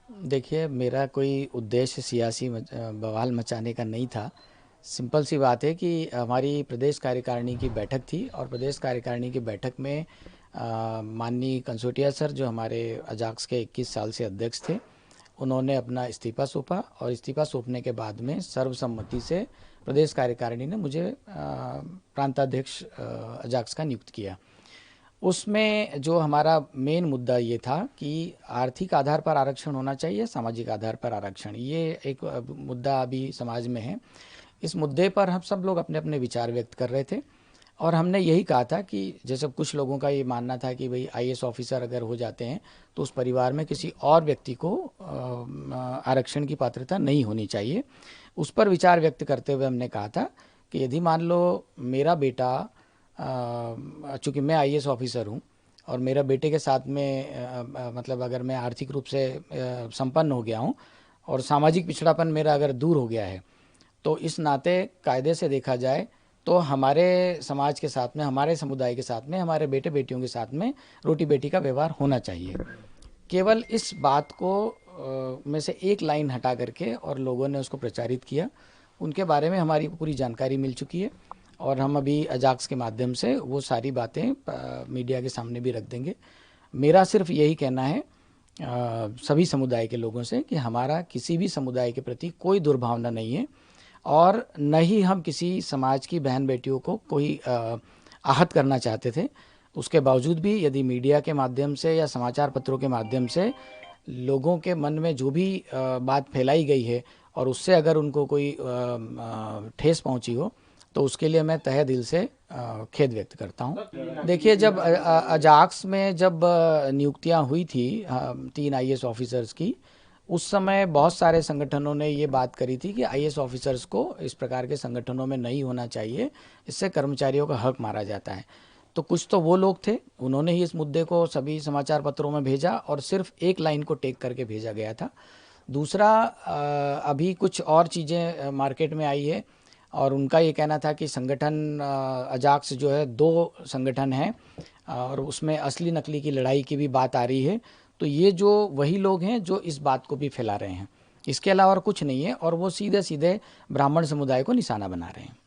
देखिए, मेरा कोई उद्देश्य सियासी बवाल मचाने का नहीं था। सिंपल सी बात है कि हमारी प्रदेश कार्यकारिणी की बैठक थी और प्रदेश कार्यकारिणी की बैठक में माननीय कंसोटिया सर, जो हमारे अजाक्स के 21 साल से अध्यक्ष थे, उन्होंने अपना इस्तीफ़ा सौंपा और इस्तीफ़ा सौंपने के बाद में सर्वसम्मति से प्रदेश कार्यकारिणी ने मुझे प्रांताध्यक्ष अजाक्स का नियुक्त किया। उसमें जो हमारा मेन मुद्दा ये था कि आर्थिक आधार पर आरक्षण होना चाहिए, सामाजिक आधार पर आरक्षण, ये एक मुद्दा अभी समाज में है। इस मुद्दे पर हम सब लोग अपने अपने विचार व्यक्त कर रहे थे और हमने यही कहा था कि जैसे कुछ लोगों का ये मानना था कि भाई आईएएस ऑफिसर अगर हो जाते हैं तो उस परिवार में किसी और व्यक्ति को आरक्षण की पात्रता नहीं होनी चाहिए। उस पर विचार व्यक्त करते हुए हमने कहा था कि यदि मान लो मेरा बेटा, चूँकि मैं आईएएस ऑफिसर हूँ और मेरा बेटे के साथ में मतलब अगर मैं आर्थिक रूप से संपन्न हो गया हूँ और सामाजिक पिछड़ापन मेरा अगर दूर हो गया है, तो इस नाते कायदे से देखा जाए तो हमारे समाज के साथ में, हमारे समुदाय के साथ में, हमारे बेटे बेटियों के साथ में रोटी बेटी का व्यवहार होना चाहिए। केवल इस बात को में से एक लाइन हटा करके और लोगों ने उसको प्रचारित किया। उनके बारे में हमारी पूरी जानकारी मिल चुकी है और हम अभी अजाक्स के माध्यम से वो सारी बातें मीडिया के सामने भी रख देंगे। मेरा सिर्फ यही कहना है सभी समुदाय के लोगों से कि हमारा किसी भी समुदाय के प्रति कोई दुर्भावना नहीं है और न ही हम किसी समाज की बहन बेटियों को कोई आहत करना चाहते थे। उसके बावजूद भी यदि मीडिया के माध्यम से या समाचार पत्रों के माध्यम से लोगों के मन में जो भी बात फैलाई गई है और उससे अगर उनको कोई ठेस पहुंची हो, तो उसके लिए मैं तहे दिल से खेद व्यक्त करता हूं। देखिए, जब अजाक्स में जब नियुक्तियां हुई थी 3 आईएएस ऑफिसर्स की, उस समय बहुत सारे संगठनों ने ये बात करी थी कि आईएएस ऑफिसर्स को इस प्रकार के संगठनों में नहीं होना चाहिए, इससे कर्मचारियों का हक मारा जाता है। तो कुछ तो वो लोग थे, उन्होंने ही इस मुद्दे को सभी समाचार पत्रों में भेजा और सिर्फ एक लाइन को टेक करके भेजा गया था। दूसरा, अभी कुछ और चीज़ें मार्केट में आई है और उनका ये कहना था कि संगठन अजाक्स जो है 2 संगठन हैं और उसमें असली नकली की लड़ाई की भी बात आ रही है। तो ये जो वही लोग हैं जो इस बात को भी फैला रहे हैं, इसके अलावा और कुछ नहीं है और वो सीधे सीधे ब्राह्मण समुदाय को निशाना बना रहे हैं।